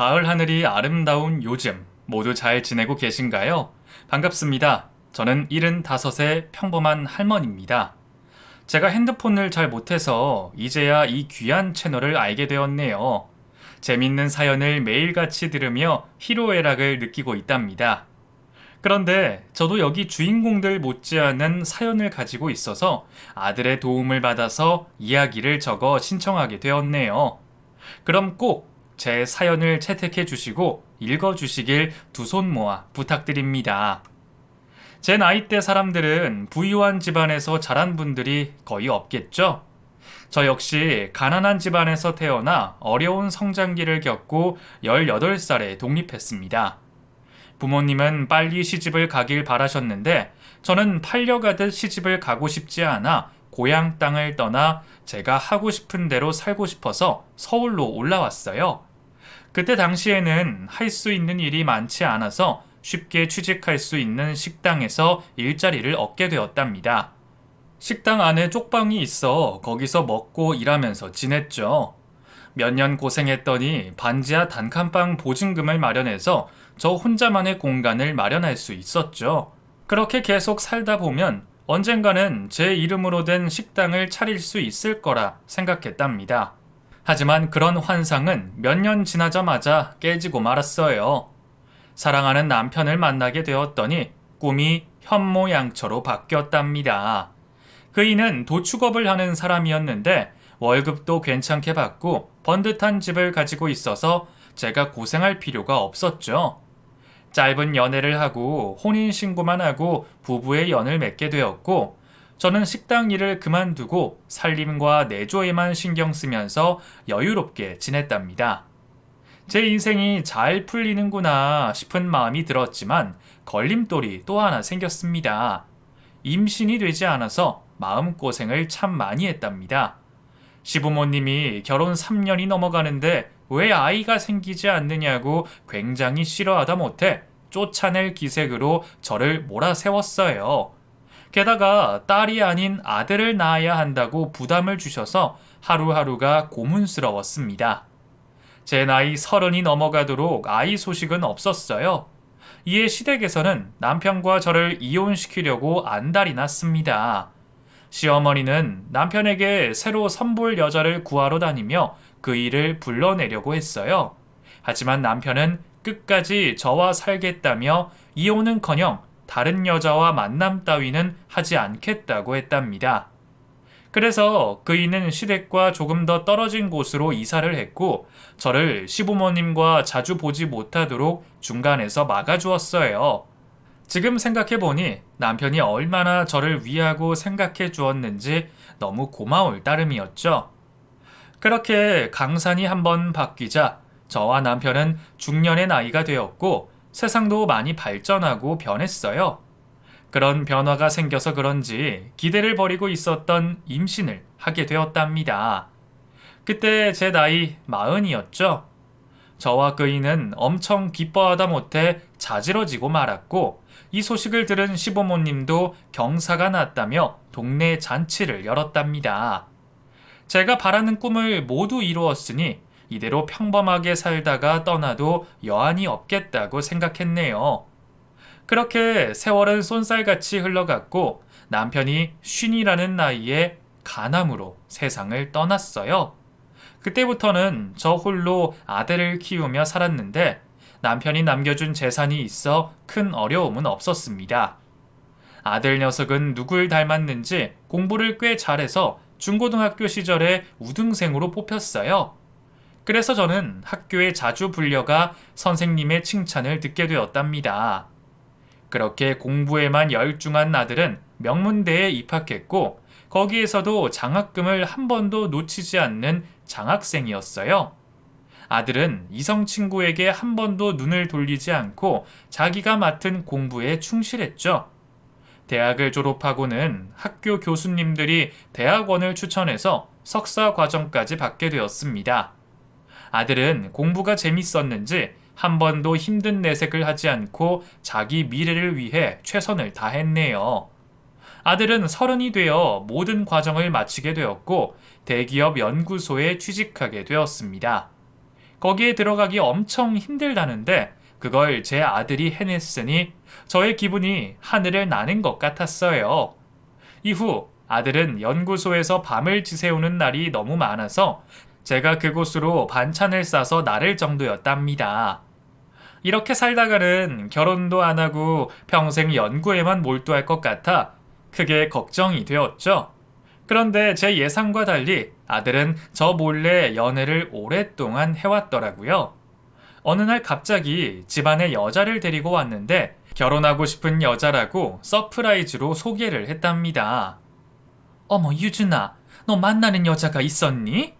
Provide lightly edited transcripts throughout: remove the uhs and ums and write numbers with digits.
가을 하늘이 아름다운 요즘 모두 잘 지내고 계신가요? 반갑습니다. 저는 75의 평범한 할머니입니다. 제가 핸드폰을 잘 못해서 이제야 이 귀한 채널을 알게 되었네요. 재밌는 사연을 매일같이 들으며 희로애락을 느끼고 있답니다. 그런데 저도 여기 주인공들 못지않은 사연을 가지고 있어서 아들의 도움을 받아서 이야기를 적어 신청하게 되었네요. 그럼 꼭 제 사연을 채택해 주시고 읽어 주시길 두 손 모아 부탁드립니다. 제 나이대 사람들은 부유한 집안에서 자란 분들이 거의 없겠죠? 저 역시 가난한 집안에서 태어나 어려운 성장기를 겪고 18살에 독립했습니다. 부모님은 빨리 시집을 가길 바라셨는데 저는 팔려가듯 시집을 가고 싶지 않아 고향 땅을 떠나 제가 하고 싶은 대로 살고 싶어서 서울로 올라왔어요. 그때 당시에는 할 수 있는 일이 많지 않아서 쉽게 취직할 수 있는 식당에서 일자리를 얻게 되었답니다. 식당 안에 쪽방이 있어 거기서 먹고 일하면서 지냈죠. 몇 년 고생했더니 반지하 단칸방 보증금을 마련해서 저 혼자만의 공간을 마련할 수 있었죠. 그렇게 계속 살다 보면 언젠가는 제 이름으로 된 식당을 차릴 수 있을 거라 생각했답니다. 하지만 그런 환상은 몇 년 지나자마자 깨지고 말았어요. 사랑하는 남편을 만나게 되었더니 꿈이 현모양처로 바뀌었답니다. 그이는 도축업을 하는 사람이었는데 월급도 괜찮게 받고 번듯한 집을 가지고 있어서 제가 고생할 필요가 없었죠. 짧은 연애를 하고 혼인신고만 하고 부부의 연을 맺게 되었고 저는 식당 일을 그만두고 살림과 내조에만 신경 쓰면서 여유롭게 지냈답니다. 제 인생이 잘 풀리는구나 싶은 마음이 들었지만 걸림돌이 또 하나 생겼습니다. 임신이 되지 않아서 마음고생을 참 많이 했답니다. 시부모님이 결혼 3년이 넘어가는데 왜 아이가 생기지 않느냐고 굉장히 싫어하다 못해 쫓아낼 기색으로 저를 몰아세웠어요. 게다가 딸이 아닌 아들을 낳아야 한다고 부담을 주셔서 하루하루가 고문스러웠습니다. 제 나이 30이 넘어가도록 아이 소식은 없었어요. 이에 시댁에서는 남편과 저를 이혼시키려고 안달이 났습니다. 시어머니는 남편에게 새로 선볼 여자를 구하러 다니며 그 일을 불러내려고 했어요. 하지만 남편은 끝까지 저와 살겠다며 이혼은커녕 다른 여자와 만남 따위는 하지 않겠다고 했답니다. 그래서 그이는 시댁과 조금 더 떨어진 곳으로 이사를 했고 저를 시부모님과 자주 보지 못하도록 중간에서 막아주었어요. 지금 생각해보니 남편이 얼마나 저를 위하고 생각해 주었는지 너무 고마울 따름이었죠. 그렇게 강산이 한번 바뀌자 저와 남편은 중년의 나이가 되었고 세상도 많이 발전하고 변했어요. 그런 변화가 생겨서 그런지 기대를 버리고 있었던 임신을 하게 되었답니다. 그때 제 나이 40이었죠. 저와 그이는 엄청 기뻐하다 못해 자지러지고 말았고 이 소식을 들은 시부모님도 경사가 났다며 동네 잔치를 열었답니다. 제가 바라는 꿈을 모두 이루었으니 이대로 평범하게 살다가 떠나도 여한이 없겠다고 생각했네요. 그렇게 세월은 쏜살같이 흘러갔고 남편이 50이라는 나이에 간암으로 세상을 떠났어요. 그때부터는 저 홀로 아들을 키우며 살았는데 남편이 남겨준 재산이 있어 큰 어려움은 없었습니다. 아들 녀석은 누굴 닮았는지 공부를 꽤 잘해서 중고등학교 시절에 우등생으로 뽑혔어요. 그래서 저는 학교에 자주 불려가 선생님의 칭찬을 듣게 되었답니다. 그렇게 공부에만 열중한 아들은 명문대에 입학했고 거기에서도 장학금을 한 번도 놓치지 않는 장학생이었어요. 아들은 이성 친구에게 한 번도 눈을 돌리지 않고 자기가 맡은 공부에 충실했죠. 대학을 졸업하고는 학교 교수님들이 대학원을 추천해서 석사 과정까지 받게 되었습니다. 아들은 공부가 재밌었는지 한 번도 힘든 내색을 하지 않고 자기 미래를 위해 최선을 다했네요. 아들은 30이 되어 모든 과정을 마치게 되었고 대기업 연구소에 취직하게 되었습니다. 거기에 들어가기 엄청 힘들다는데 그걸 제 아들이 해냈으니 저의 기분이 하늘을 나는 것 같았어요. 이후 아들은 연구소에서 밤을 지새우는 날이 너무 많아서 제가 그곳으로 반찬을 싸서 나를 정도였답니다. 이렇게 살다가는 결혼도 안 하고 평생 연구에만 몰두할 것 같아 크게 걱정이 되었죠. 그런데 제 예상과 달리 아들은 저 몰래 연애를 오랫동안 해왔더라고요. 어느 날 갑자기 집안에 여자를 데리고 왔는데 결혼하고 싶은 여자라고 서프라이즈로 소개를 했답니다. 어머, 유준아, 너 만나는 여자가 있었니?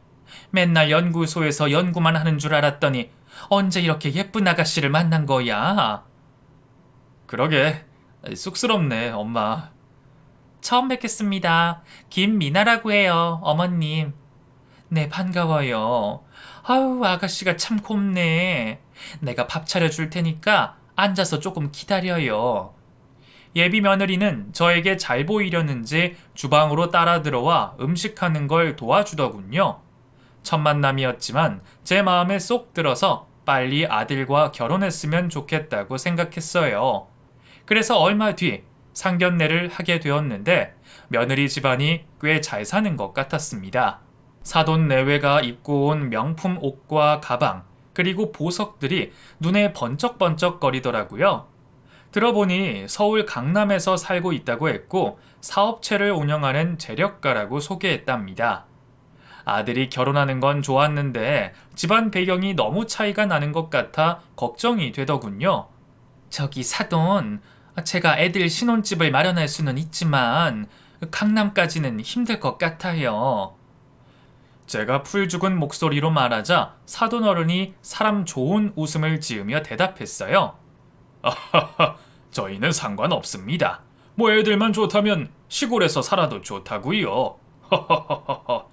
맨날 연구소에서 연구만 하는 줄 알았더니 언제 이렇게 예쁜 아가씨를 만난 거야? 그러게, 쑥스럽네, 엄마. 처음 뵙겠습니다. 김미나라고 해요, 어머님. 네, 반가워요. 아유, 아가씨가 참 곱네. 내가 밥 차려줄 테니까 앉아서 조금 기다려요. 예비 며느리는 저에게 잘 보이려는지 주방으로 따라 들어와 음식하는 걸 도와주더군요. 첫 만남이었지만 제 마음에 쏙 들어서 빨리 아들과 결혼했으면 좋겠다고 생각했어요. 그래서 얼마 뒤 상견례를 하게 되었는데 며느리 집안이 꽤 잘 사는 것 같았습니다. 사돈 내외가 입고 온 명품 옷과 가방, 그리고 보석들이 눈에 번쩍번쩍 거리더라고요. 들어보니 서울 강남에서 살고 있다고 했고 사업체를 운영하는 재력가라고 소개했답니다. 아들이 결혼하는 건 좋았는데 집안 배경이 너무 차이가 나는 것 같아 걱정이 되더군요. 저기 사돈, 제가 애들 신혼집을 마련할 수는 있지만 강남까지는 힘들 것 같아요. 제가 풀 죽은 목소리로 말하자 사돈 어른이 사람 좋은 웃음을 지으며 대답했어요. 아하하, 저희는 상관없습니다. 뭐 애들만 좋다면 시골에서 살아도 좋다고요. 허허허허.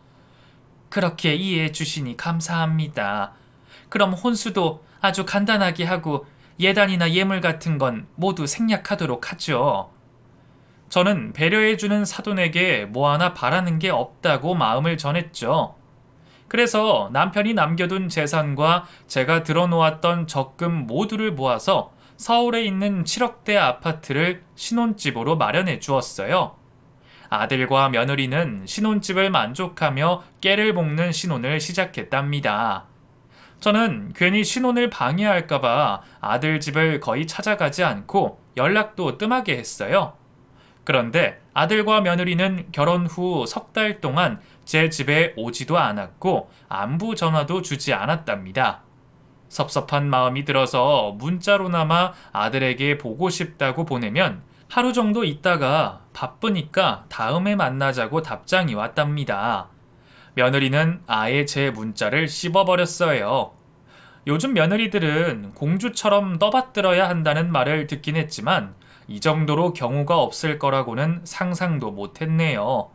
그렇게 이해해 주시니 감사합니다. 그럼 혼수도 아주 간단하게 하고 예단이나 예물 같은 건 모두 생략하도록 하죠. 저는 배려해주는 사돈에게 뭐 하나 바라는 게 없다고 마음을 전했죠. 그래서 남편이 남겨둔 재산과 제가 들어놓았던 적금 모두를 모아서 서울에 있는 7억대 아파트를 신혼집으로 마련해 주었어요. 아들과 며느리는 신혼집을 만족하며 깨를 볶는 신혼을 시작했답니다. 저는 괜히 신혼을 방해할까봐 아들 집을 거의 찾아가지 않고 연락도 뜸하게 했어요. 그런데 아들과 며느리는 결혼 후 석 달 동안 제 집에 오지도 않았고 안부 전화도 주지 않았답니다. 섭섭한 마음이 들어서 문자로나마 아들에게 보고 싶다고 보내면 하루 정도 있다가 바쁘니까 다음에 만나자고 답장이 왔답니다. 며느리는 아예 제 문자를 씹어버렸어요. 요즘 며느리들은 공주처럼 떠받들어야 한다는 말을 듣긴 했지만 이 정도로 경우가 없을 거라고는 상상도 못했네요.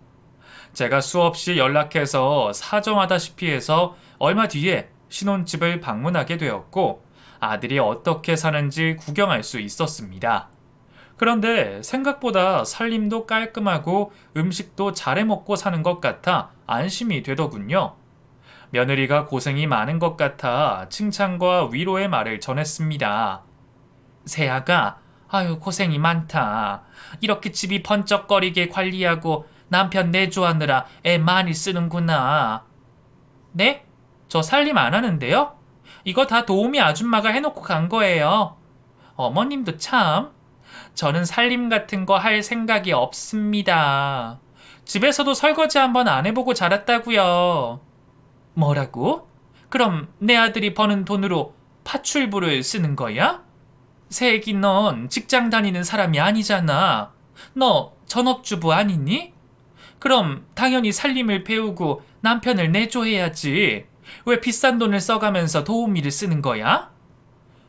제가 수없이 연락해서 사정하다시피 해서 얼마 뒤에 신혼집을 방문하게 되었고 아들이 어떻게 사는지 구경할 수 있었습니다. 그런데 생각보다 살림도 깔끔하고 음식도 잘해 먹고 사는 것 같아 안심이 되더군요. 며느리가 고생이 많은 것 같아 칭찬과 위로의 말을 전했습니다. 새아가, 아유 고생이 많다. 이렇게 집이 번쩍거리게 관리하고 남편 내조하느라 애 많이 쓰는구나. 네? 저 살림 안 하는데요? 이거 다 도우미 아줌마가 해놓고 간 거예요. 어머님도 참. 저는 살림 같은 거 할 생각이 없습니다. 집에서도 설거지 한번 안 해보고 자랐다고요. 뭐라고? 그럼 내 아들이 버는 돈으로 파출부를 쓰는 거야? 새애기 넌 직장 다니는 사람이 아니잖아. 너 전업주부 아니니? 그럼 당연히 살림을 배우고 남편을 내조해야지. 왜 비싼 돈을 써가면서 도우미를 쓰는 거야?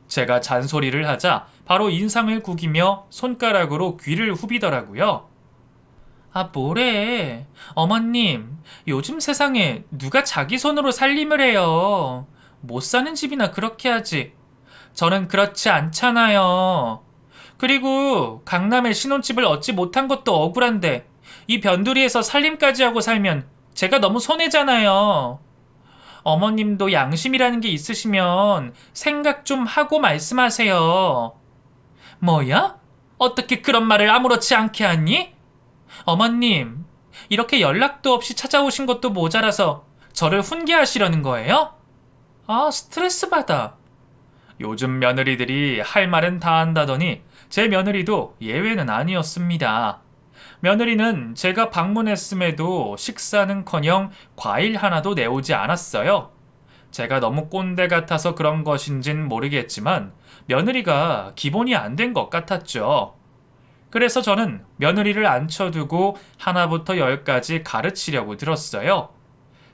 제가 잔소리를 하자 바로 인상을 구기며 손가락으로 귀를 후비더라고요. 아, 뭐래. 어머님, 요즘 세상에 누가 자기 손으로 살림을 해요. 못 사는 집이나 그렇게 하지. 저는 그렇지 않잖아요. 그리고 강남에 신혼집을 얻지 못한 것도 억울한데 이 변두리에서 살림까지 하고 살면 제가 너무 손해잖아요. 어머님도 양심이라는 게 있으시면 생각 좀 하고 말씀하세요. 뭐야? 어떻게 그런 말을 아무렇지 않게 하니? 어머님, 이렇게 연락도 없이 찾아오신 것도 모자라서 저를 훈계하시려는 거예요? 아, 스트레스 받아. 요즘 며느리들이 할 말은 다 한다더니 제 며느리도 예외는 아니었습니다. 며느리는 제가 방문했음에도 식사는커녕 과일 하나도 내오지 않았어요. 제가 너무 꼰대 같아서 그런 것인진 모르겠지만 며느리가 기본이 안 된 것 같았죠. 그래서 저는 며느리를 앉혀두고 하나부터 열까지 가르치려고 들었어요.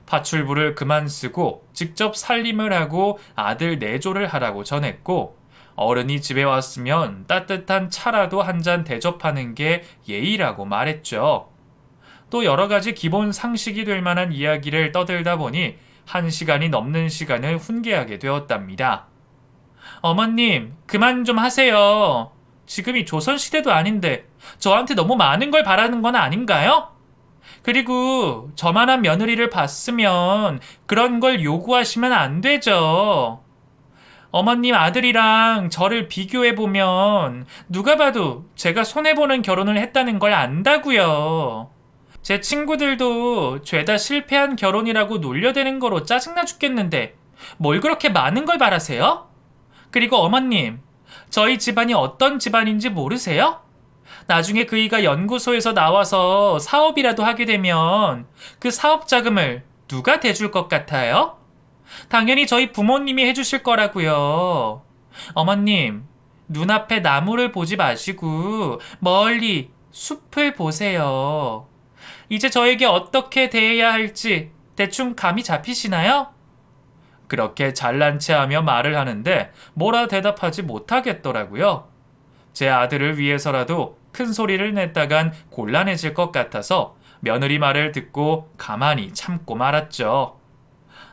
파출부를 그만 쓰고 직접 살림을 하고 아들 내조를 하라고 전했고, 어른이 집에 왔으면 따뜻한 차라도 한 잔 대접하는 게 예의라고 말했죠. 또 여러 가지 기본 상식이 될 만한 이야기를 떠들다 보니 1시간이 넘는 시간을 훈계하게 되었답니다. 어머님, 그만 좀 하세요. 지금이 조선시대도 아닌데 저한테 너무 많은 걸 바라는 건 아닌가요? 그리고 저만한 며느리를 봤으면 그런 걸 요구하시면 안 되죠. 어머님 아들이랑 저를 비교해보면 누가 봐도 제가 손해보는 결혼을 했다는 걸 안다고요. 제 친구들도 죄다 실패한 결혼이라고 놀려대는 거로 짜증나 죽겠는데 뭘 그렇게 많은 걸 바라세요? 그리고 어머님, 저희 집안이 어떤 집안인지 모르세요? 나중에 그이가 연구소에서 나와서 사업이라도 하게 되면 그 사업 자금을 누가 대줄 것 같아요? 당연히 저희 부모님이 해주실 거라고요. 어머님, 눈앞에 나무를 보지 마시고 멀리 숲을 보세요. 이제 저에게 어떻게 대해야 할지 대충 감이 잡히시나요? 그렇게 잘난 체하며 말을 하는데 뭐라 대답하지 못하겠더라고요. 제 아들을 위해서라도 큰 소리를 냈다간 곤란해질 것 같아서 며느리 말을 듣고 가만히 참고 말았죠.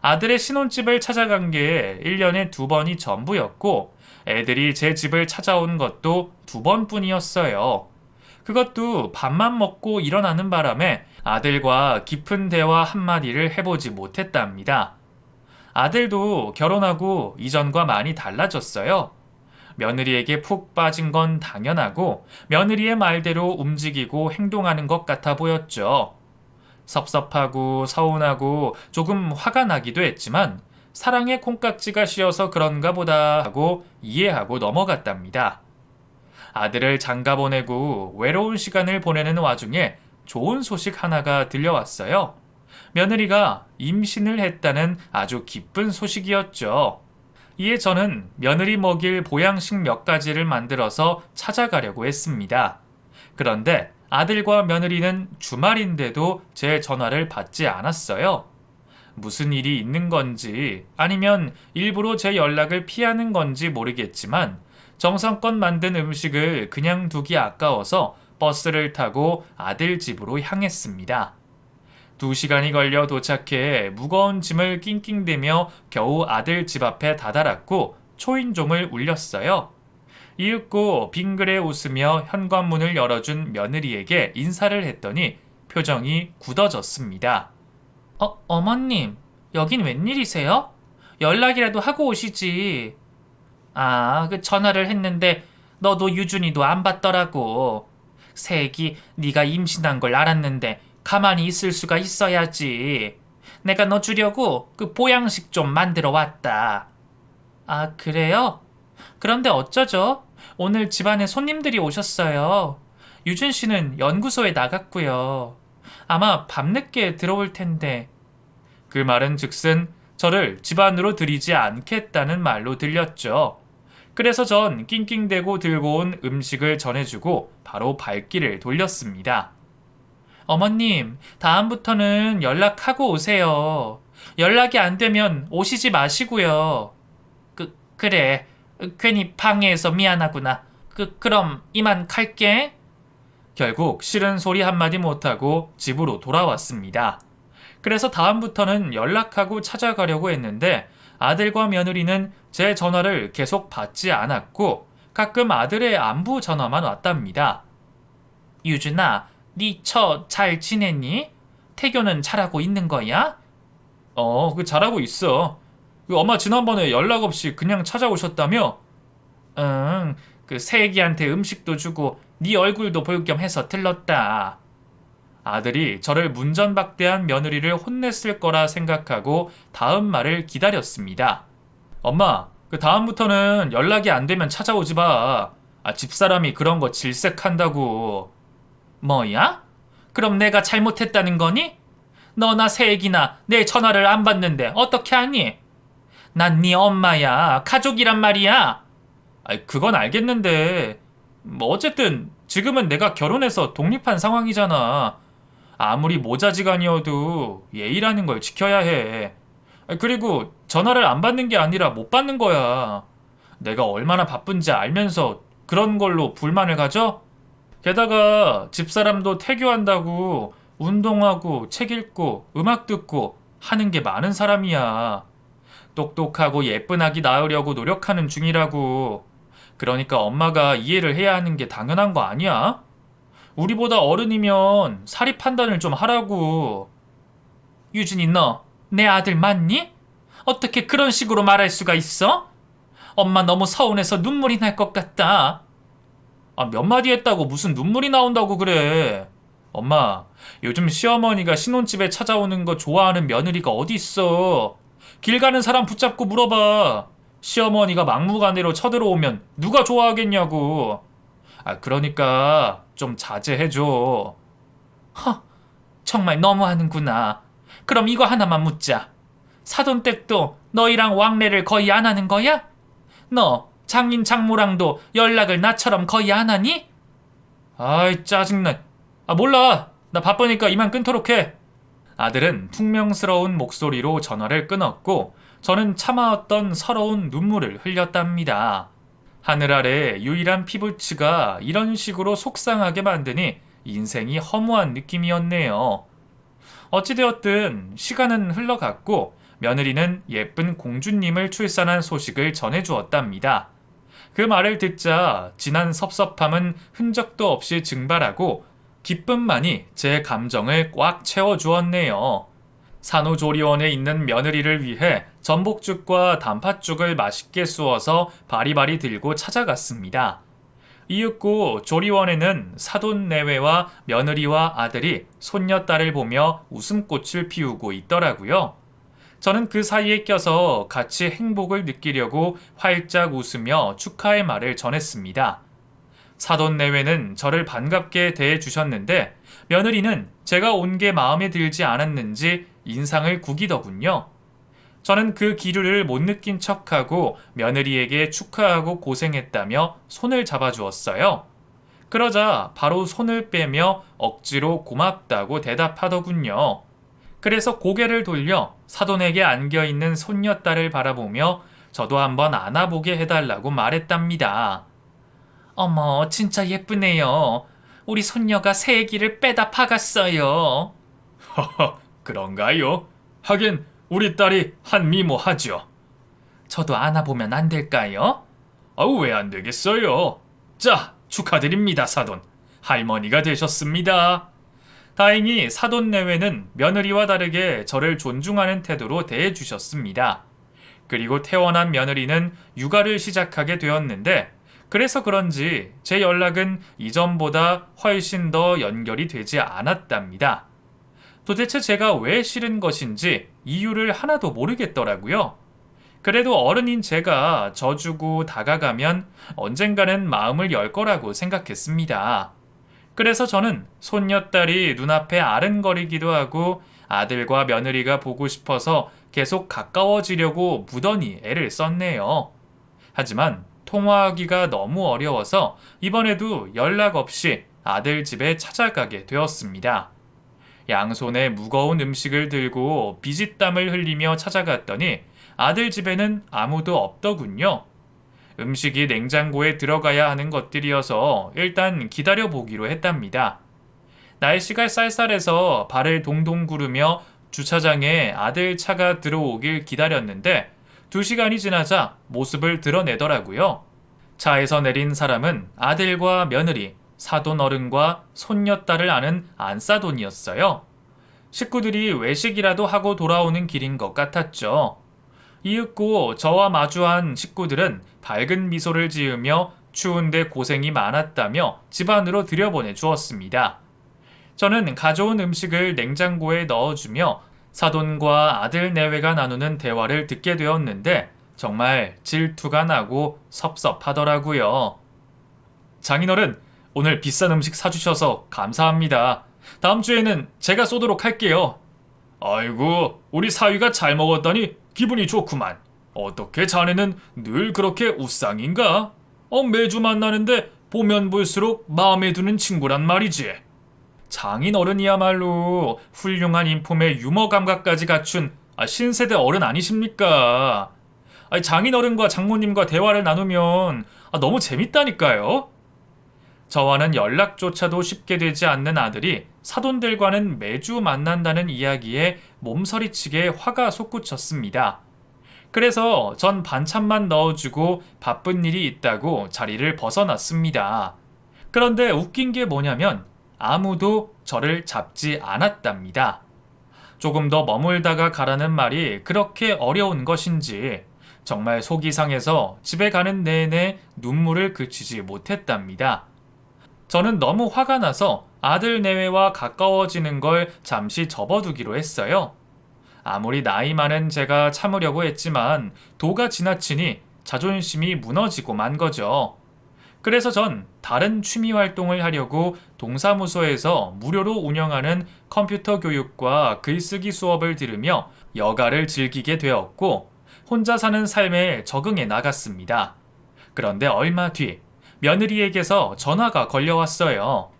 아들의 신혼집을 찾아간 게 1년에 2번이 전부였고, 애들이 제 집을 찾아온 것도 2번뿐이었어요. 그것도 밥만 먹고 일어나는 바람에 아들과 깊은 대화 한마디를 해보지 못했답니다. 아들도 결혼하고 이전과 많이 달라졌어요. 며느리에게 푹 빠진 건 당연하고 며느리의 말대로 움직이고 행동하는 것 같아 보였죠. 섭섭하고 서운하고 조금 화가 나기도 했지만 사랑의 콩깍지가 씌어서 그런가 보다 하고 이해하고 넘어갔답니다. 아들을 장가 보내고 외로운 시간을 보내는 와중에 좋은 소식 하나가 들려왔어요. 며느리가 임신을 했다는 아주 기쁜 소식이었죠. 이에 저는 며느리 먹일 보양식 몇 가지를 만들어서 찾아가려고 했습니다. 그런데 아들과 며느리는 주말인데도 제 전화를 받지 않았어요. 무슨 일이 있는 건지 아니면 일부러 제 연락을 피하는 건지 모르겠지만 정성껏 만든 음식을 그냥 두기 아까워서 버스를 타고 아들 집으로 향했습니다. 2시간이 걸려 도착해 무거운 짐을 낑낑대며 겨우 아들 집 앞에 다다랐고 초인종을 울렸어요. 이윽고 빙그레 웃으며 현관문을 열어준 며느리에게 인사를 했더니 표정이 굳어졌습니다. 어머님, 여긴 웬일이세요? 연락이라도 하고 오시지. 그 전화를 했는데 너도 유준이도 안 받더라고. 새끼, 네가 임신한 걸 알았는데 가만히 있을 수가 있어야지. 내가 너 주려고 그 보양식 좀 만들어 왔다. 아, 그래요? 그런데 어쩌죠? 오늘 집안에 손님들이 오셨어요. 유준 씨는 연구소에 나갔고요. 아마 밤늦게 들어올 텐데. 그 말은 즉슨 저를 집 안으로 들이지 않겠다는 말로 들렸죠. 그래서 전 낑낑대고 들고 온 음식을 전해주고 바로 발길을 돌렸습니다. 어머님, 다음부터는 연락하고 오세요. 연락이 안 되면 오시지 마시고요. 그래. 괜히 방해해서 미안하구나. 그럼 이만 갈게. 결국 싫은 소리 한마디 못하고 집으로 돌아왔습니다. 그래서 다음부터는 연락하고 찾아가려고 했는데 아들과 며느리는 제 전화를 계속 받지 않았고 가끔 아들의 안부 전화만 왔답니다. 유준아, 네 처 잘 지냈니? 태교는 잘하고 있는 거야? 잘하고 있어. 엄마 지난번에 연락 없이 그냥 찾아오셨다며? 응, 새애기한테 음식도 주고 네 얼굴도 볼 겸 해서 들렀다. 아들이 저를 문전박대한 며느리를 혼냈을 거라 생각하고 다음 말을 기다렸습니다. 엄마, 다음부터는 연락이 안 되면 찾아오지 마. 집사람이 그런 거 질색한다고. 뭐야? 그럼 내가 잘못했다는 거니? 너나 새애기나 내 전화를 안 받는데 어떻게 하니? 난 네 엄마야. 가족이란 말이야. 그건 알겠는데 어쨌든 지금은 내가 결혼해서 독립한 상황이잖아. 아무리 모자지간이어도 예의라는 걸 지켜야 해. 그리고 전화를 안 받는 게 아니라 못 받는 거야. 내가 얼마나 바쁜지 알면서 그런 걸로 불만을 가져? 게다가 집사람도 태교한다고 운동하고 책 읽고 음악 듣고 하는 게 많은 사람이야. 똑똑하고 예쁜 아기 낳으려고 노력하는 중이라고. 그러니까 엄마가 이해를 해야 하는 게 당연한 거 아니야? 우리보다 어른이면 사리 판단을 좀 하라고. 유진이, 너 내 아들 맞니? 어떻게 그런 식으로 말할 수가 있어? 엄마 너무 서운해서 눈물이 날 것 같다. 몇 마디 했다고 무슨 눈물이 나온다고 그래. 엄마, 요즘 시어머니가 신혼집에 찾아오는 거 좋아하는 며느리가 어디 있어. 길 가는 사람 붙잡고 물어봐. 시어머니가 막무가내로 쳐들어오면 누가 좋아하겠냐고. 그러니까 좀 자제해줘. 정말 너무하는구나. 그럼 이거 하나만 묻자. 사돈댁도 너희랑 왕래를 거의 안 하는 거야? 너 장인 장모랑도 연락을 나처럼 거의 안 하니? 아이, 짜증나. 몰라. 나 바쁘니까 이만 끊도록 해. 아들은 퉁명스러운 목소리로 전화를 끊었고 저는 참아왔던 서러운 눈물을 흘렸답니다. 하늘 아래 유일한 피부치가 이런 식으로 속상하게 만드니 인생이 허무한 느낌이었네요. 어찌되었든 시간은 흘러갔고 며느리는 예쁜 공주님을 출산한 소식을 전해주었답니다. 그 말을 듣자 지난 섭섭함은 흔적도 없이 증발하고 기쁨만이 제 감정을 꽉 채워주었네요. 산후조리원에 있는 며느리를 위해 전복죽과 단팥죽을 맛있게 쑤어서 바리바리 들고 찾아갔습니다. 이윽고 조리원에는 사돈 내외와 며느리와 아들이 손녀딸을 보며 웃음꽃을 피우고 있더라고요. 저는 그 사이에 껴서 같이 행복을 느끼려고 활짝 웃으며 축하의 말을 전했습니다. 사돈 내외는 저를 반갑게 대해주셨는데 며느리는 제가 온 게 마음에 들지 않았는지 인상을 구기더군요. 저는 그 기류를 못 느낀 척하고 며느리에게 축하하고 고생했다며 손을 잡아주었어요. 그러자 바로 손을 빼며 억지로 고맙다고 대답하더군요. 그래서 고개를 돌려 사돈에게 안겨있는 손녀딸을 바라보며 저도 한번 안아보게 해달라고 말했답니다. 어머, 진짜 예쁘네요. 우리 손녀가 새애기를 빼다 박았어요. 허허, 그런가요? 하긴 우리 딸이 한미모하죠. 저도 안아보면 안 될까요? 왜 안 되겠어요? 자, 축하드립니다, 사돈. 할머니가 되셨습니다. 다행히 사돈 내외는 며느리와 다르게 저를 존중하는 태도로 대해주셨습니다. 그리고 태어난 며느리는 육아를 시작하게 되었는데 그래서 그런지 제 연락은 이전보다 훨씬 더 연결이 되지 않았답니다. 도대체 제가 왜 싫은 것인지 이유를 하나도 모르겠더라고요. 그래도 어른인 제가 져주고 다가가면 언젠가는 마음을 열 거라고 생각했습니다. 그래서 저는 손녀딸이 눈앞에 아른거리기도 하고 아들과 며느리가 보고 싶어서 계속 가까워지려고 무던히 애를 썼네요. 하지만 통화하기가 너무 어려워서 이번에도 연락 없이 아들 집에 찾아가게 되었습니다. 양손에 무거운 음식을 들고 비짓땀을 흘리며 찾아갔더니 아들 집에는 아무도 없더군요. 음식이 냉장고에 들어가야 하는 것들이어서 일단 기다려보기로 했답니다. 날씨가 쌀쌀해서 발을 동동 구르며 주차장에 아들 차가 들어오길 기다렸는데 2시간이 지나자 모습을 드러내더라고요. 차에서 내린 사람은 아들과 며느리, 사돈 어른과 손녀딸을 아는 안사돈이었어요. 식구들이 외식이라도 하고 돌아오는 길인 것 같았죠. 이윽고 저와 마주한 식구들은 밝은 미소를 지으며 추운데 고생이 많았다며 집 안으로 들여보내 주었습니다. 저는 가져온 음식을 냉장고에 넣어주며 사돈과 아들 내외가 나누는 대화를 듣게 되었는데 정말 질투가 나고 섭섭하더라고요. 장인어른, 오늘 비싼 음식 사주셔서 감사합니다. 다음 주에는 제가 쏘도록 할게요. 아이고, 우리 사위가 잘 먹었다니 기분이 좋구만. 어떻게 자네는 늘 그렇게 웃상인가? 매주 만나는데 보면 볼수록 마음에 드는 친구란 말이지. 장인 어른이야말로 훌륭한 인품에 유머 감각까지 갖춘 신세대 어른 아니십니까? 장인 어른과 장모님과 대화를 나누면 너무 재밌다니까요. 저와는 연락조차도 쉽게 되지 않는 아들이 사돈들과는 매주 만난다는 이야기에 몸서리치게 화가 솟구쳤습니다. 그래서 전 반찬만 넣어주고 바쁜 일이 있다고 자리를 벗어났습니다. 그런데 웃긴 게 뭐냐면 아무도 저를 잡지 않았답니다. 조금 더 머물다가 가라는 말이 그렇게 어려운 것인지 정말 속이 상해서 집에 가는 내내 눈물을 그치지 못했답니다. 저는 너무 화가 나서 아들 내외와 가까워지는 걸 잠시 접어두기로 했어요. 아무리 나이 많은 제가 참으려고 했지만 도가 지나치니 자존심이 무너지고 만 거죠. 그래서 전 다른 취미 활동을 하려고 동사무소에서 무료로 운영하는 컴퓨터 교육과 글쓰기 수업을 들으며 여가를 즐기게 되었고 혼자 사는 삶에 적응해 나갔습니다. 그런데 얼마 뒤 며느리에게서 전화가 걸려왔어요.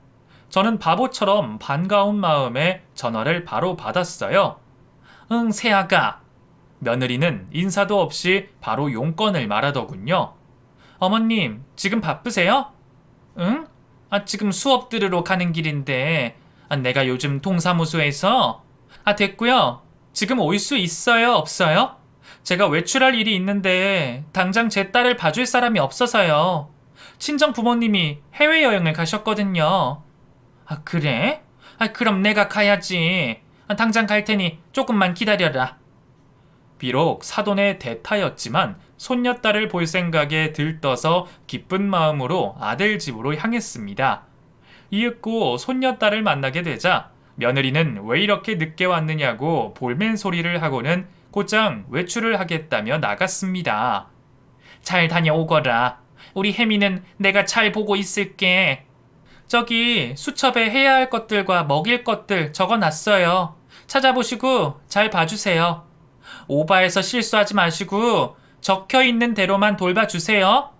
저는 바보처럼 반가운 마음에 전화를 바로 받았어요. 응, 새아가. 며느리는 인사도 없이 바로 용건을 말하더군요. 어머님, 지금 바쁘세요? 응? 지금 수업 들으러 가는 길인데, 내가 요즘 동사무소에서. 됐고요. 지금 올 수 있어요, 없어요? 제가 외출할 일이 있는데, 당장 제 딸을 봐줄 사람이 없어서요. 친정 부모님이 해외여행을 가셨거든요. 그래? 그럼 내가 가야지. 당장 갈 테니 조금만 기다려라. 비록 사돈의 대타였지만 손녀딸을 볼 생각에 들떠서 기쁜 마음으로 아들 집으로 향했습니다. 이윽고 손녀딸을 만나게 되자 며느리는 왜 이렇게 늦게 왔느냐고 볼멘 소리를 하고는 곧장 외출을 하겠다며 나갔습니다. 잘 다녀오거라. 우리 혜미는 내가 잘 보고 있을게. 저기 수첩에 해야 할 것들과 먹일 것들 적어놨어요. 찾아보시고 잘 봐주세요. 오바해서 실수하지 마시고 적혀있는 대로만 돌봐주세요.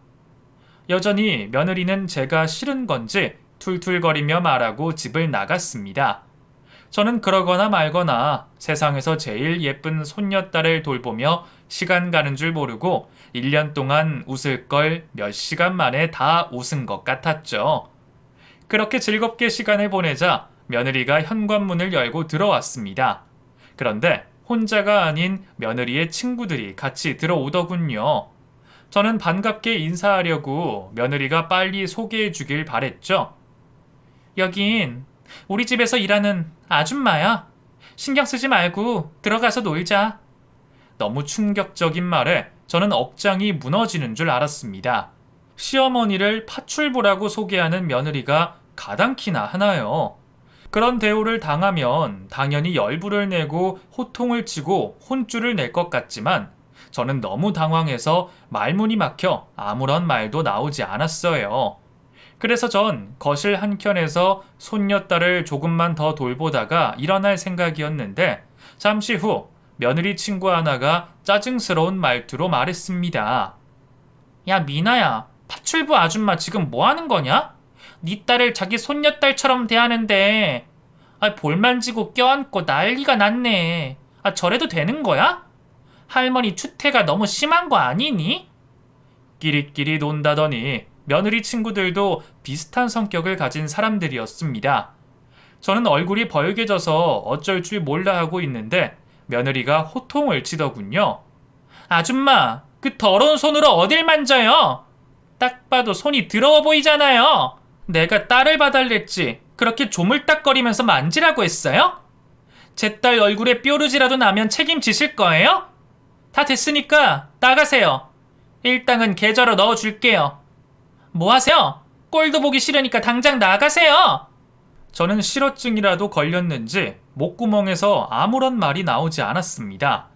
여전히 며느리는 제가 싫은 건지 툴툴거리며 말하고 집을 나갔습니다. 저는 그러거나 말거나 세상에서 제일 예쁜 손녀딸을 돌보며 시간 가는 줄 모르고 1년 동안 웃을 걸 몇 시간 만에 다 웃은 것 같았죠. 그렇게 즐겁게 시간을 보내자 며느리가 현관문을 열고 들어왔습니다. 그런데 혼자가 아닌 며느리의 친구들이 같이 들어오더군요. 저는 반갑게 인사하려고 며느리가 빨리 소개해 주길 바랬죠. 여긴 우리 집에서 일하는 아줌마야. 신경 쓰지 말고 들어가서 놀자. 너무 충격적인 말에 저는 억장이 무너지는 줄 알았습니다. 시어머니를 파출부라고 소개하는 며느리가 가당키나 하나요. 그런 대우를 당하면 당연히 열불을 내고 호통을 치고 혼쭐을 낼 것 같지만 저는 너무 당황해서 말문이 막혀 아무런 말도 나오지 않았어요. 그래서 전 거실 한켠에서 손녀딸을 조금만 더 돌보다가 일어날 생각이었는데 잠시 후 며느리 친구 하나가 짜증스러운 말투로 말했습니다. 야, 미나야, 파출부 아줌마 지금 뭐 하는 거냐? 네 딸을 자기 손녀딸처럼 대하는데 볼 만지고 껴안고 난리가 났네. 저래도 되는 거야? 할머니 추태가 너무 심한 거 아니니? 끼리끼리 논다더니 며느리 친구들도 비슷한 성격을 가진 사람들이었습니다. 저는 얼굴이 벌개져서 어쩔 줄 몰라 하고 있는데 며느리가 호통을 치더군요. 아줌마, 그 더러운 손으로 어딜 만져요? 딱 봐도 손이 더러워 보이잖아요. 내가 딸을 봐달랬지 그렇게 조물딱거리면서 만지라고 했어요? 제 딸 얼굴에 뾰루지라도 나면 책임지실 거예요? 다 됐으니까 나가세요. 일당은 계좌로 넣어줄게요. 뭐 하세요? 꼴도 보기 싫으니까 당장 나가세요. 저는 실어증이라도 걸렸는지 목구멍에서 아무런 말이 나오지 않았습니다.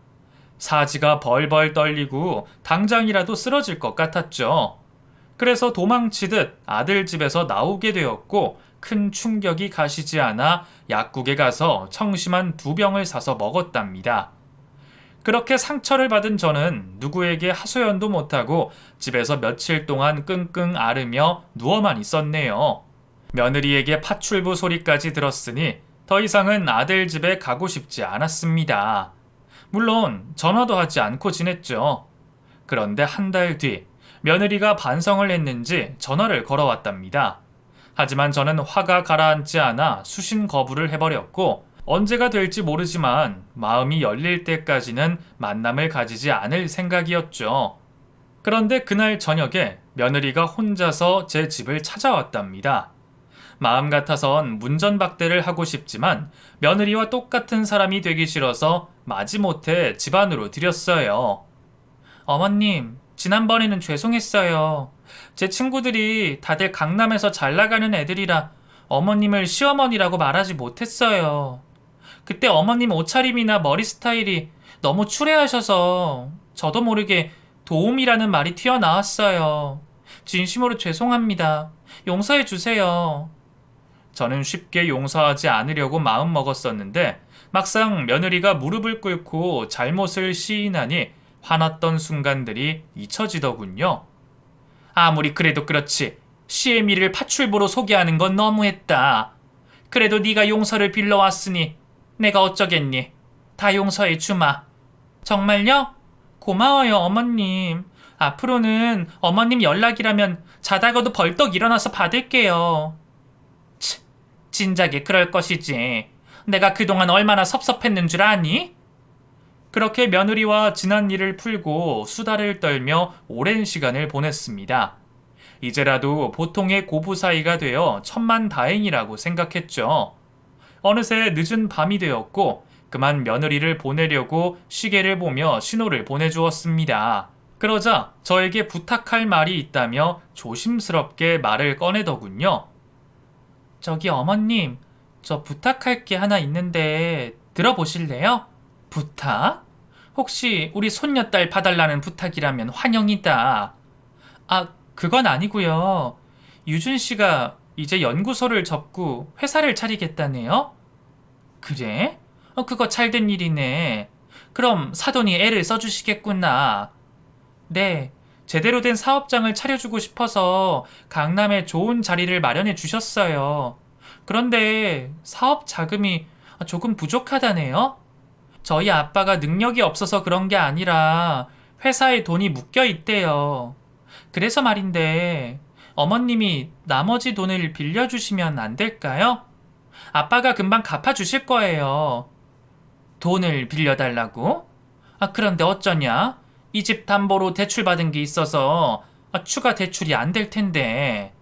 사지가 벌벌 떨리고 당장이라도 쓰러질 것 같았죠. 그래서 도망치듯 아들 집에서 나오게 되었고 큰 충격이 가시지 않아 약국에 가서 청심한 2병을 사서 먹었답니다. 그렇게 상처를 받은 저는 누구에게 하소연도 못하고 집에서 며칠 동안 끙끙 앓으며 누워만 있었네요. 며느리에게 파출부 소리까지 들었으니 더 이상은 아들 집에 가고 싶지 않았습니다. 물론 전화도 하지 않고 지냈죠. 그런데 한 달 뒤 며느리가 반성을 했는지 전화를 걸어왔답니다. 하지만 저는 화가 가라앉지 않아 수신 거부를 해버렸고 언제가 될지 모르지만 마음이 열릴 때까지는 만남을 가지지 않을 생각이었죠. 그런데 그날 저녁에 며느리가 혼자서 제 집을 찾아왔답니다. 마음 같아선 문전박대를 하고 싶지만 며느리와 똑같은 사람이 되기 싫어서 마지못해 집 안으로 들였어요. 어머님, 지난번에는 죄송했어요. 제 친구들이 다들 강남에서 잘 나가는 애들이라 어머님을 시어머니라고 말하지 못했어요. 그때 어머님 옷차림이나 머리 스타일이 너무 추레하셔서 저도 모르게 도움이라는 말이 튀어나왔어요. 진심으로 죄송합니다. 용서해 주세요. 저는 쉽게 용서하지 않으려고 마음먹었었는데 막상 며느리가 무릎을 꿇고 잘못을 시인하니 화났던 순간들이 잊혀지더군요. 아무리 그래도 그렇지. 시애미를 파출부로 소개하는 건 너무했다. 그래도 네가 용서를 빌러왔으니 내가 어쩌겠니. 다 용서해 주마. 정말요? 고마워요, 어머님. 앞으로는 어머님 연락이라면 자다가도 벌떡 일어나서 받을게요. 치, 진작에 그럴 것이지. 내가 그동안 얼마나 섭섭했는 줄 아니? 그렇게 며느리와 지난 일을 풀고 수다를 떨며 오랜 시간을 보냈습니다. 이제라도 보통의 고부 사이가 되어 천만다행이라고 생각했죠. 어느새 늦은 밤이 되었고 그만 며느리를 보내려고 시계를 보며 신호를 보내주었습니다. 그러자 저에게 부탁할 말이 있다며 조심스럽게 말을 꺼내더군요. 저기 어머님, 저 부탁할 게 하나 있는데 들어보실래요? 부탁? 혹시 우리 손녀딸 봐달라는 부탁이라면 환영이다. 아, 그건 아니고요. 유준 씨가 이제 연구소를 접고 회사를 차리겠다네요? 그래? 그거 잘된 일이네. 그럼 사돈이 애를 써주시겠구나. 네, 제대로 된 사업장을 차려주고 싶어서 강남에 좋은 자리를 마련해 주셨어요. 그런데 사업 자금이 조금 부족하다네요? 저희 아빠가 능력이 없어서 그런 게 아니라 회사에 돈이 묶여 있대요. 그래서 말인데 어머님이 나머지 돈을 빌려주시면 안 될까요? 아빠가 금방 갚아주실 거예요. 돈을 빌려달라고? 그런데 어쩌냐? 이 집 담보로 대출받은 게 있어서 추가 대출이 안 될 텐데.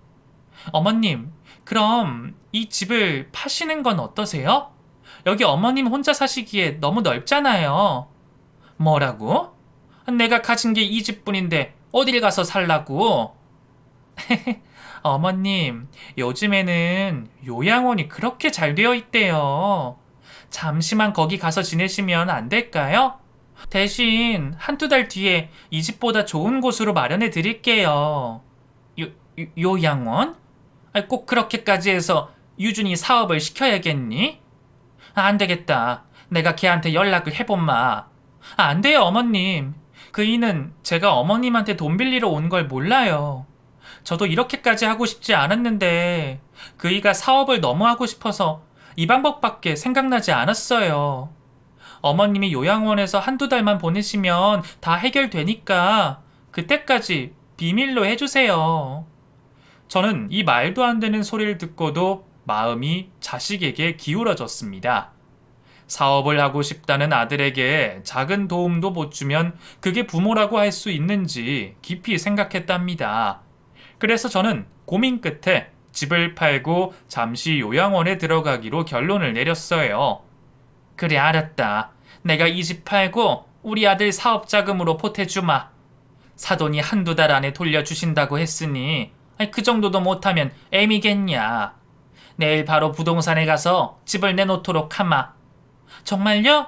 어머님, 그럼 이 집을 파시는 건 어떠세요? 여기 어머님 혼자 사시기에 너무 넓잖아요. 뭐라고? 내가 가진 게 이 집뿐인데 어딜 가서 살라고? 어머님, 요즘에는 요양원이 그렇게 잘 되어 있대요. 잠시만 거기 가서 지내시면 안 될까요? 대신 한두 달 뒤에 이 집보다 좋은 곳으로 마련해 드릴게요. 요양원? 꼭 그렇게까지 해서 유준이 사업을 시켜야겠니? 안 되겠다. 내가 걔한테 연락을 해본마. 안 돼요, 어머님. 그이는 제가 어머님한테 돈 빌리러 온 걸 몰라요. 저도 이렇게까지 하고 싶지 않았는데 그이가 사업을 너무 하고 싶어서 이 방법밖에 생각나지 않았어요. 어머님이 요양원에서 한두 달만 보내시면 다 해결되니까 그때까지 비밀로 해주세요. 저는 이 말도 안 되는 소리를 듣고도 마음이 자식에게 기울어졌습니다. 사업을 하고 싶다는 아들에게 작은 도움도 못 주면 그게 부모라고 할 수 있는지 깊이 생각했답니다. 그래서 저는 고민 끝에 집을 팔고 잠시 요양원에 들어가기로 결론을 내렸어요. 그래, 알았다. 내가 이 집 팔고 우리 아들 사업 자금으로 보태주마. 사돈이 한두 달 안에 돌려주신다고 했으니 그 정도도 못하면 애미겠냐. 내일 바로 부동산에 가서 집을 내놓도록 하마. 정말요?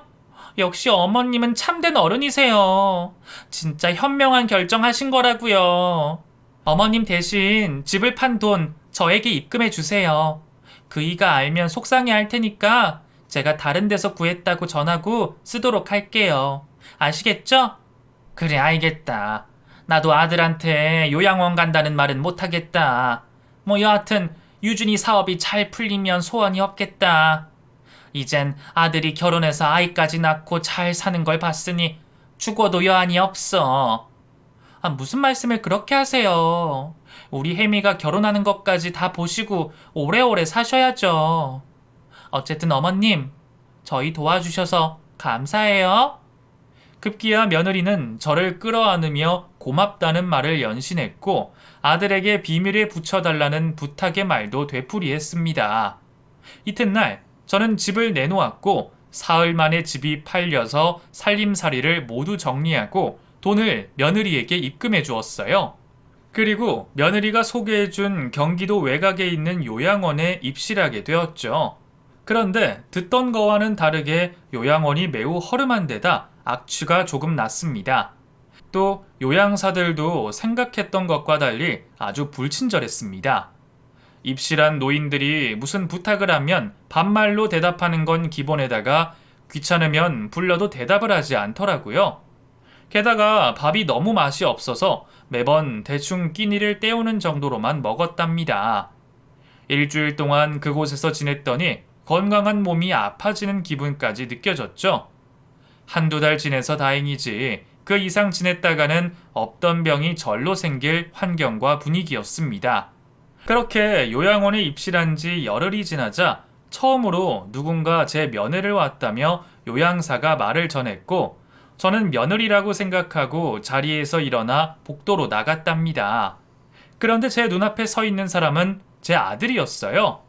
역시 어머님은 참된 어른이세요. 진짜 현명한 결정하신 거라고요. 어머님 대신 집을 판 돈 저에게 입금해 주세요. 그이가 알면 속상해할 테니까 제가 다른 데서 구했다고 전하고 쓰도록 할게요. 아시겠죠? 그래, 알겠다. 나도 아들한테 요양원 간다는 말은 못하겠다. 뭐 여하튼 유준이 사업이 잘 풀리면 소원이 없겠다. 이젠 아들이 결혼해서 아이까지 낳고 잘 사는 걸 봤으니 죽어도 여한이 없어. 무슨 말씀을 그렇게 하세요. 우리 혜미가 결혼하는 것까지 다 보시고 오래오래 사셔야죠. 어쨌든 어머님, 저희 도와주셔서 감사해요. 급기야 며느리는 저를 끌어안으며 고맙다는 말을 연신했고 아들에게 비밀에 붙여달라는 부탁의 말도 되풀이했습니다. 이튿날 저는 집을 내놓았고 사흘 만에 집이 팔려서 살림살이를 모두 정리하고 돈을 며느리에게 입금해 주었어요. 그리고 며느리가 소개해준 경기도 외곽에 있는 요양원에 입실하게 되었죠. 그런데 듣던 거와는 다르게 요양원이 매우 허름한 데다 악취가 조금 났습니다. 또 요양사들도 생각했던 것과 달리 아주 불친절했습니다. 입실한 노인들이 무슨 부탁을 하면 반말로 대답하는 건 기본에다가 귀찮으면 불러도 대답을 하지 않더라고요. 게다가 밥이 너무 맛이 없어서 매번 대충 끼니를 때우는 정도로만 먹었답니다. 일주일 동안 그곳에서 지냈더니 건강한 몸이 아파지는 기분까지 느껴졌죠. 한두 달 지내서 다행이지 그 이상 지냈다가는 없던 병이 절로 생길 환경과 분위기였습니다. 그렇게 요양원에 입실한 지 열흘이 지나자 처음으로 누군가 제 면회를 왔다며 요양사가 말을 전했고 저는 며느리라고 생각하고 자리에서 일어나 복도로 나갔답니다. 그런데 제 눈앞에 서 있는 사람은 제 아들이었어요.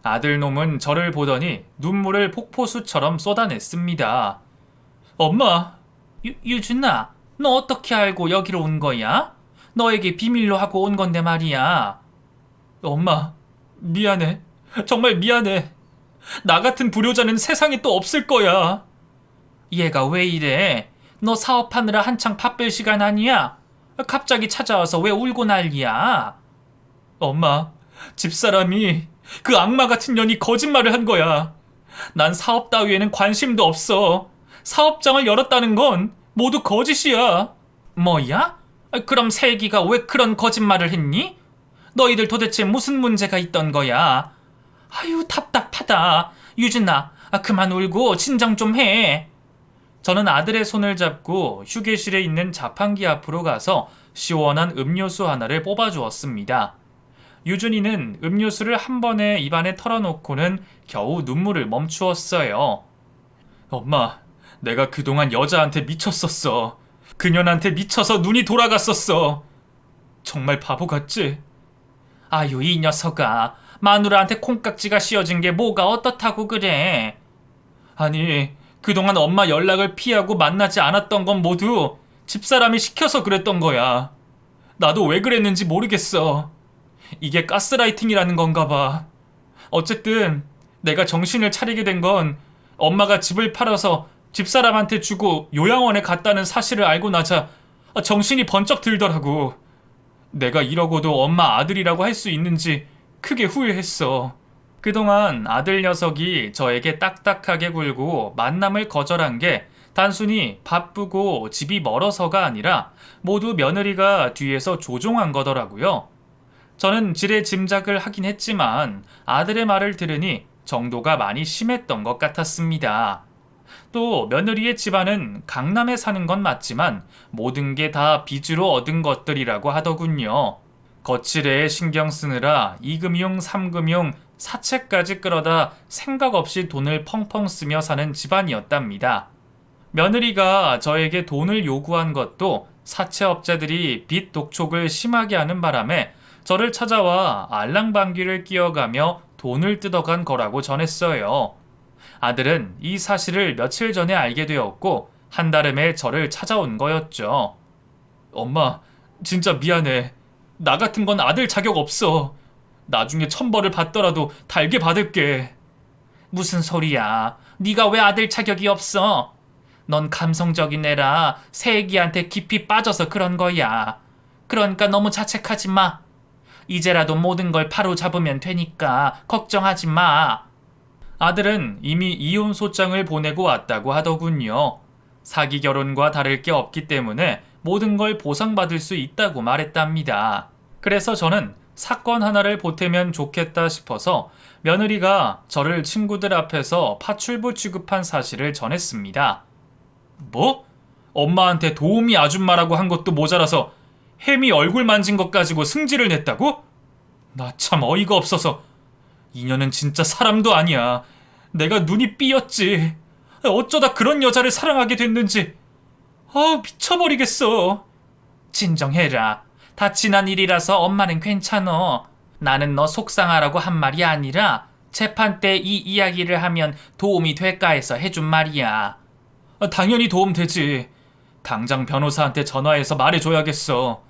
아들놈은 저를 보더니 눈물을 폭포수처럼 쏟아냈습니다. 엄마, 유준아, 너 어떻게 알고 여기로 온 거야? 너에게 비밀로 하고 온 건데 말이야. 엄마, 미안해. 정말 미안해. 나 같은 불효자는 세상에 또 없을 거야. 얘가 왜 이래? 너 사업하느라 한창 바쁠 시간 아니야? 갑자기 찾아와서 왜 울고 난리야? 엄마, 집사람이 그 악마 같은 년이 거짓말을 한 거야. 난 사업 따위에는 관심도 없어. 사업장을 열었다는 건 모두 거짓이야. 뭐야? 그럼 세기가 왜 그런 거짓말을 했니? 너희들 도대체 무슨 문제가 있던 거야? 아유, 답답하다. 유진아, 그만 울고 진정 좀 해. 저는 아들의 손을 잡고 휴게실에 있는 자판기 앞으로 가서 시원한 음료수 하나를 뽑아주었습니다. 유준이는 음료수를 한 번에 입안에 털어놓고는 겨우 눈물을 멈추었어요. 엄마, 내가 그동안 여자한테 미쳤었어. 그년한테 미쳐서 눈이 돌아갔었어. 정말 바보 같지? 아유, 이 녀석아. 마누라한테 콩깍지가 씌어진 게 뭐가 어떻다고 그래? 아니, 그동안 엄마 연락을 피하고 만나지 않았던 건 모두 집사람이 시켜서 그랬던 거야. 나도 왜 그랬는지 모르겠어. 이게 가스라이팅이라는 건가 봐. 어쨌든 내가 정신을 차리게 된 건 엄마가 집을 팔아서 집사람한테 주고 요양원에 갔다는 사실을 알고 나자 정신이 번쩍 들더라고. 내가 이러고도 엄마 아들이라고 할 수 있는지 크게 후회했어. 그동안 아들 녀석이 저에게 딱딱하게 굴고 만남을 거절한 게 단순히 바쁘고 집이 멀어서가 아니라 모두 며느리가 뒤에서 조종한 거더라고요. 저는 지레 짐작을 하긴 했지만 아들의 말을 들으니 정도가 많이 심했던 것 같았습니다. 또 며느리의 집안은 강남에 사는 건 맞지만 모든 게 다 빚으로 얻은 것들이라고 하더군요. 거칠에 신경 쓰느라 2금융, 3금융, 사채까지 끌어다 생각 없이 돈을 펑펑 쓰며 사는 집안이었답니다. 며느리가 저에게 돈을 요구한 것도 사채업자들이 빚 독촉을 심하게 하는 바람에 저를 찾아와 알랑방귀를 끼어가며 돈을 뜯어간 거라고 전했어요. 아들은 이 사실을 며칠 전에 알게 되었고 한달음에 저를 찾아온 거였죠. 엄마, 진짜 미안해. 나 같은 건 아들 자격 없어. 나중에 천벌을 받더라도 달게 받을게. 무슨 소리야. 네가 왜 아들 자격이 없어? 넌 감성적인 애라 새애기한테 깊이 빠져서 그런 거야. 그러니까 너무 자책하지 마. 이제라도 모든 걸 바로 잡으면 되니까 걱정하지 마. 아들은 이미 이혼 소장을 보내고 왔다고 하더군요. 사기 결혼과 다를 게 없기 때문에 모든 걸 보상받을 수 있다고 말했답니다. 그래서 저는 사건 하나를 보태면 좋겠다 싶어서 며느리가 저를 친구들 앞에서 파출부 취급한 사실을 전했습니다. 뭐? 엄마한테 도우미 아줌마라고 한 것도 모자라서 햄이 얼굴 만진 것 가지고 승질을 냈다고? 나 참 어이가 없어서. 이년은 진짜 사람도 아니야. 내가 눈이 삐었지. 어쩌다 그런 여자를 사랑하게 됐는지. 미쳐버리겠어. 진정해라. 다 지난 일이라서 엄마는 괜찮어. 나는 너 속상하라고 한 말이 아니라 재판 때 이 이야기를 하면 도움이 될까 해서 해준 말이야. 당연히 도움되지. 당장 변호사한테 전화해서 말해줘야겠어.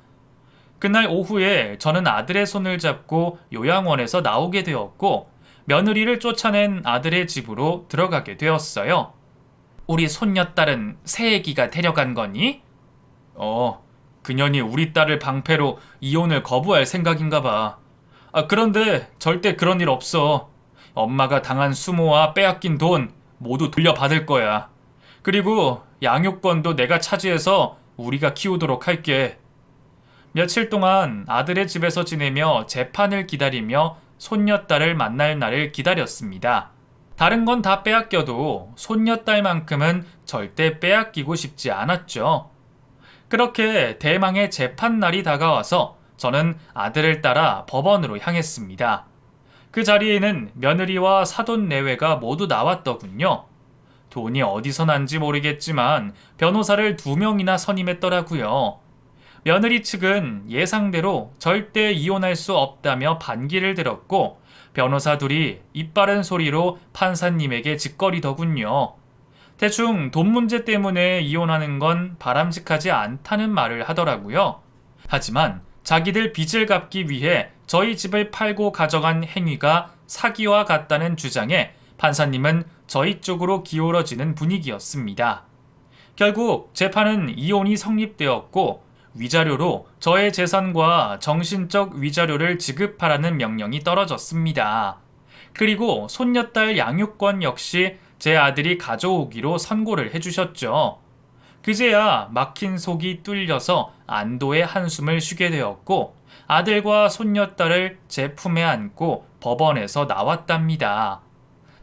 그날 오후에 저는 아들의 손을 잡고 요양원에서 나오게 되었고 며느리를 쫓아낸 아들의 집으로 들어가게 되었어요. 우리 손녀딸은 새애기가 데려간 거니? 그년이 우리 딸을 방패로 이혼을 거부할 생각인가 봐. 그런데 절대 그런 일 없어. 엄마가 당한 수모와 빼앗긴 돈 모두 돌려받을 거야. 그리고 양육권도 내가 차지해서 우리가 키우도록 할게. 며칠 동안 아들의 집에서 지내며 재판을 기다리며 손녀딸을 만날 날을 기다렸습니다. 다른 건 다 빼앗겨도 손녀딸만큼은 절대 빼앗기고 싶지 않았죠. 그렇게 대망의 재판 날이 다가와서 저는 아들을 따라 법원으로 향했습니다. 그 자리에는 며느리와 사돈 내외가 모두 나왔더군요. 돈이 어디서 난지 모르겠지만 변호사를 2명이나 선임했더라고요. 며느리 측은 예상대로 절대 이혼할 수 없다며 반기를 들었고 변호사 둘이 입바른 소리로 판사님에게 짓거리더군요. 대충 돈 문제 때문에 이혼하는 건 바람직하지 않다는 말을 하더라고요. 하지만 자기들 빚을 갚기 위해 저희 집을 팔고 가져간 행위가 사기와 같다는 주장에 판사님은 저희 쪽으로 기울어지는 분위기였습니다. 결국 재판은 이혼이 성립되었고 위자료로 저의 재산과 정신적 위자료를 지급하라는 명령이 떨어졌습니다. 그리고 손녀딸 양육권 역시 제 아들이 가져오기로 선고를 해주셨죠. 그제야 막힌 속이 뚫려서 안도의 한숨을 쉬게 되었고 아들과 손녀딸을 제 품에 안고 법원에서 나왔답니다.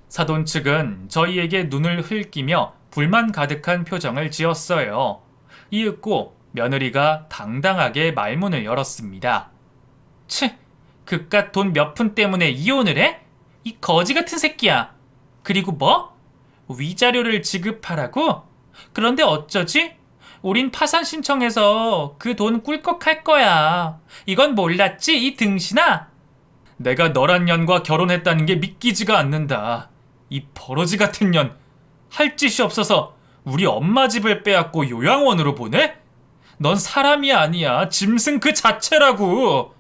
사돈 측은 저희에게 눈을 흘기며 불만 가득한 표정을 지었어요. 이윽고 며느리가 당당하게 말문을 열었습니다. 그깟 돈 몇 푼 때문에 이혼을 해? 이 거지 같은 새끼야. 그리고 뭐? 위자료를 지급하라고? 그런데 어쩌지? 우린 파산 신청해서 그 돈 꿀꺽할 거야. 이건 몰랐지, 이 등신아? 내가 너란 년과 결혼했다는 게 믿기지가 않는다. 이 버러지 같은 년. 할 짓이 없어서 우리 엄마 집을 빼앗고 요양원으로 보내? 넌 사람이 아니야. 짐승 그 자체라고.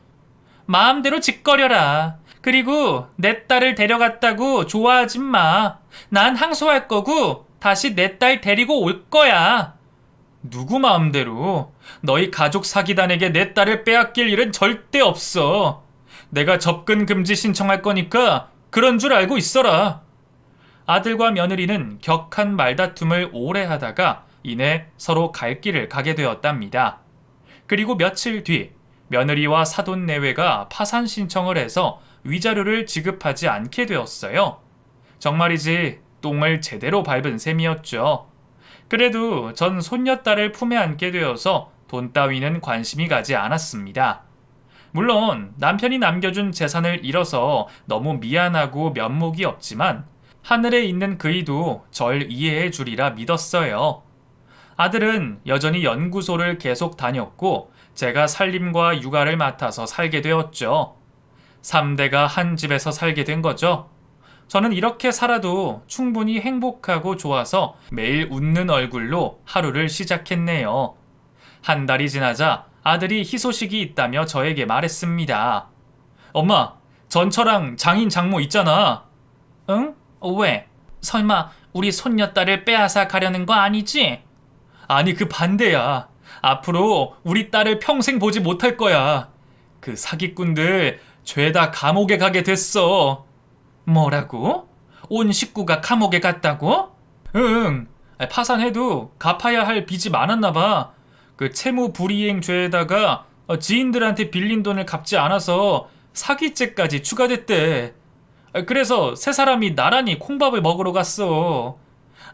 마음대로 짓거려라. 그리고 내 딸을 데려갔다고 좋아하지 마. 난 항소할 거고 다시 내 딸 데리고 올 거야. 누구 마음대로? 너희 가족 사기단에게 내 딸을 빼앗길 일은 절대 없어. 내가 접근 금지 신청할 거니까 그런 줄 알고 있어라. 아들과 며느리는 격한 말다툼을 오래 하다가 이내 서로 갈 길을 가게 되었답니다. 그리고 며칠 뒤 며느리와 사돈 내외가 파산 신청을 해서 위자료를 지급하지 않게 되었어요. 정말이지 똥을 제대로 밟은 셈이었죠. 그래도 전 손녀딸을 품에 안게 되어서 돈 따위는 관심이 가지 않았습니다. 물론 남편이 남겨준 재산을 잃어서 너무 미안하고 면목이 없지만 하늘에 있는 그이도 절 이해해 주리라 믿었어요. 아들은 여전히 연구소를 계속 다녔고 제가 살림과 육아를 맡아서 살게 되었죠. 3대가 한 집에서 살게 된 거죠. 저는 이렇게 살아도 충분히 행복하고 좋아서 매일 웃는 얼굴로 하루를 시작했네요. 한 달이 지나자 아들이 희소식이 있다며 저에게 말했습니다. 엄마, 전처랑 장인 장모 있잖아. 응? 왜? 설마 우리 손녀딸을 빼앗아 가려는 거 아니지? 아니, 그 반대야. 앞으로 우리 딸을 평생 보지 못할 거야. 그 사기꾼들 죄다 감옥에 가게 됐어. 뭐라고? 온 식구가 감옥에 갔다고? 응. 파산해도 갚아야 할 빚이 많았나 봐. 그 채무 불이행 죄에다가 지인들한테 빌린 돈을 갚지 않아서 사기죄까지 추가됐대. 그래서 세 사람이 나란히 콩밥을 먹으러 갔어.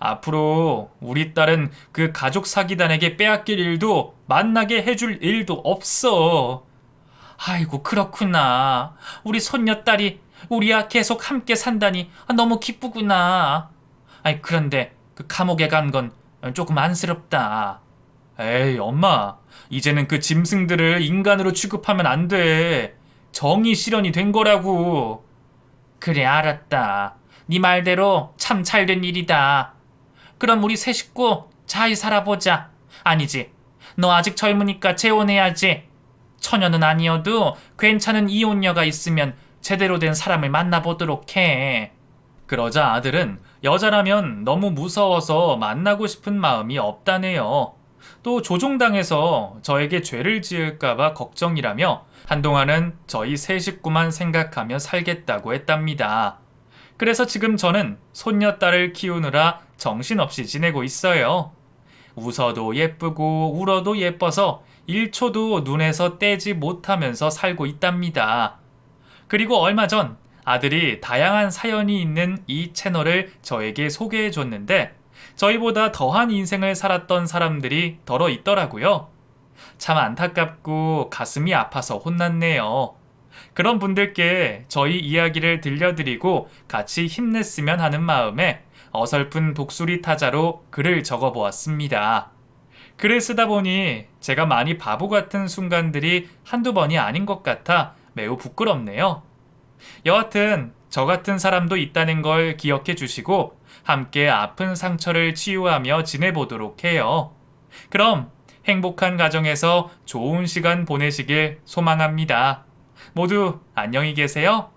앞으로 우리 딸은 그 가족 사기단에게 빼앗길 일도 만나게 해줄 일도 없어. 아이고, 그렇구나. 우리 손녀딸이 우리와 계속 함께 산다니 너무 기쁘구나. 아니, 그런데 그 감옥에 간 건 조금 안쓰럽다. 에이, 엄마. 이제는 그 짐승들을 인간으로 취급하면 안 돼. 정의 실현이 된 거라고. 그래, 알았다. 네 말대로 참 잘된 일이다. 그럼 우리 세 식구 잘 살아보자. 아니지, 너 아직 젊으니까 재혼해야지. 처녀는 아니어도 괜찮은 이혼녀가 있으면 제대로 된 사람을 만나보도록 해. 그러자 아들은 여자라면 너무 무서워서 만나고 싶은 마음이 없다네요. 또 조종당해서 저에게 죄를 지을까봐 걱정이라며 한동안은 저희 세 식구만 생각하며 살겠다고 했답니다. 그래서 지금 저는 손녀딸을 키우느라 정신없이 지내고 있어요. 웃어도 예쁘고 울어도 예뻐서 1초도 눈에서 떼지 못하면서 살고 있답니다. 그리고 얼마 전 아들이 다양한 사연이 있는 이 채널을 저에게 소개해 줬는데 저희보다 더한 인생을 살았던 사람들이 덜어 있더라고요. 참 안타깝고 가슴이 아파서 혼났네요. 그런 분들께 저희 이야기를 들려드리고 같이 힘냈으면 하는 마음에 어설픈 독수리 타자로 글을 적어보았습니다. 글을 쓰다 보니 제가 많이 바보 같은 순간들이 한두 번이 아닌 것 같아 매우 부끄럽네요. 여하튼 저 같은 사람도 있다는 걸 기억해 주시고 함께 아픈 상처를 치유하며 지내보도록 해요. 그럼 행복한 가정에서 좋은 시간 보내시길 소망합니다. 모두 안녕히 계세요.